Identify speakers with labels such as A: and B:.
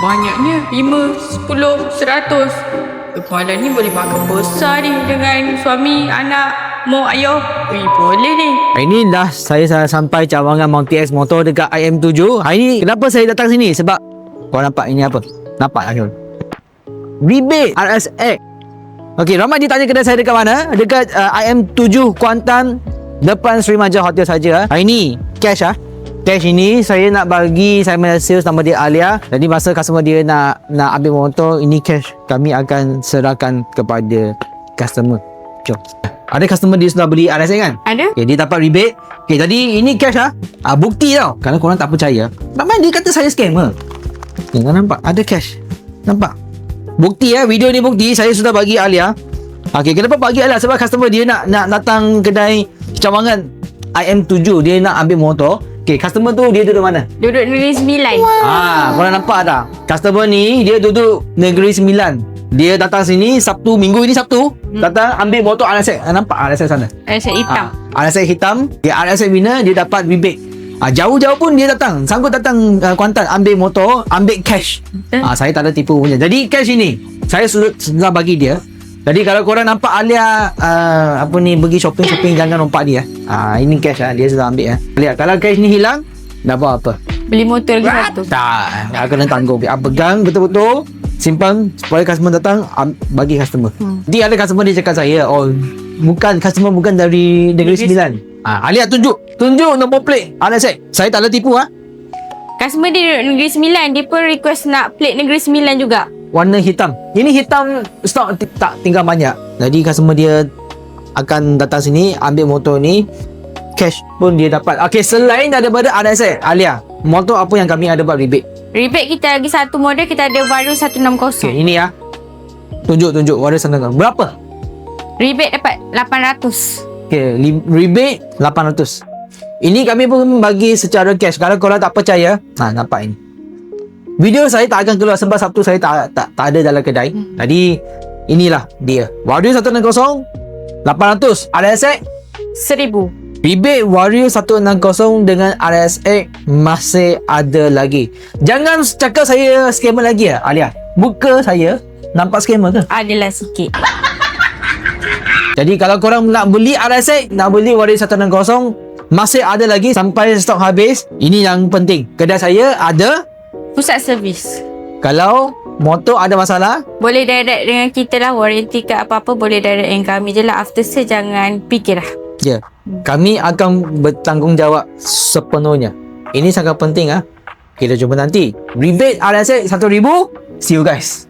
A: Banyaknya 5, 10, 100. Kepala ni boleh makan besar ni dengan suami, anak, mak, ayah. Boleh ni.
B: Hari ni dah saya sampai cawangan Multi X Motor dekat IM7. Hari ni kenapa saya datang sini? Sebab korang nampak ini apa? Nampak tak Syul? Rebate RSX. Okey, ramai dia tanya kedai saya dekat mana? Dekat IM7 Kuantan, depan Sri Majah Hotel saja. Hari ni cash cash ini saya nak bagi, saya punya sales nama dia Alia. Jadi masa customer dia nak ambil motor, ini cash kami akan serahkan kepada customer. Jom. Ada customer dia sudah beli RSX kan?
A: Ada.
B: Okay, dia dapat rebate. Okay, jadi ini cash bukti tau. Kalau korang tak percaya, memang dia kata saya scammer. Tengok nampak ada cash. Nampak? Bukti video ni bukti saya sudah bagi Alia. Okey, kenapa bagi Alia? Sebab customer dia nak datang kedai cawangan IM7, dia nak ambil motor. Okey, customer tu dia duduk mana?
A: Duduk Negeri Sembilan.
B: Korang nampak tak? Customer ni dia duduk Negeri Sembilan. Dia datang sini Sabtu, minggu ini Sabtu, datang ambil motor RSX. Nampak RSX sana?
A: RSX hitam.
B: RSX hitam. Dia RSX winner, dia dapat rebate. Jauh-jauh pun dia datang, sanggup datang Kuantan ambil motor, ambil cash. Saya tak ada tipu punya. Jadi cash ini saya sudah bagi dia. Jadi kalau korang nampak Alia pergi shopping jangan rompak dia. Ini cash dia sudah ambil Lihat, kalau cash ni hilang dah buat apa?
A: Beli motor lagi satu.
B: Tak, kena tanggung. Pegang betul-betul, simpan supaya customer datang bagi customer. Dia ada customer dia cakap saya, customer bukan dari Negeri Sembilan. Alia tunjuk nombor plate RSX. Saya tak ada tipu
A: Customer dia duduk Negeri Sembilan, dia pun request nak plate Negeri Sembilan juga.
B: Warna hitam. Ini hitam stok tak tinggal banyak. Jadi customer dia akan datang sini ambil motor ni, cash pun dia dapat. Okey, selain daripada RSX, Alia, motor apa yang kami ada buat rebate?
A: Rebate kita lagi satu model, kita ada Vario 160.
B: Okey, ini tunjuk warna sana. Berapa?
A: Rebate dapat 800.
B: Okay, rebate 800. Ini kami pun bagi secara cash. Kalau korang tak percaya, nampak ini. Video saya tak akan keluar sebab Sabtu saya tak ada dalam kedai. Jadi inilah dia. Vario 160 800, RSX
A: 1000.
B: Rebate Vario 160 dengan RSX masih ada lagi. Jangan cakap saya scammer lagi Alia. Muka saya nampak scammer ke?
A: Adalah sikit.
B: Jadi kalau korang nak beli RSX, nak beli Vario 160, masih ada lagi sampai stok habis. Ini yang penting. Kedai saya ada
A: pusat servis.
B: Kalau motor ada masalah,
A: boleh direct dengan kita lah. Warranty ke apa-apa boleh direct dengan kami je lah. After sale jangan fikir lah.
B: Ya, kami akan bertanggungjawab sepenuhnya. Ini sangat penting Kita jumpa nanti. Rebate RSX 1000. See you guys.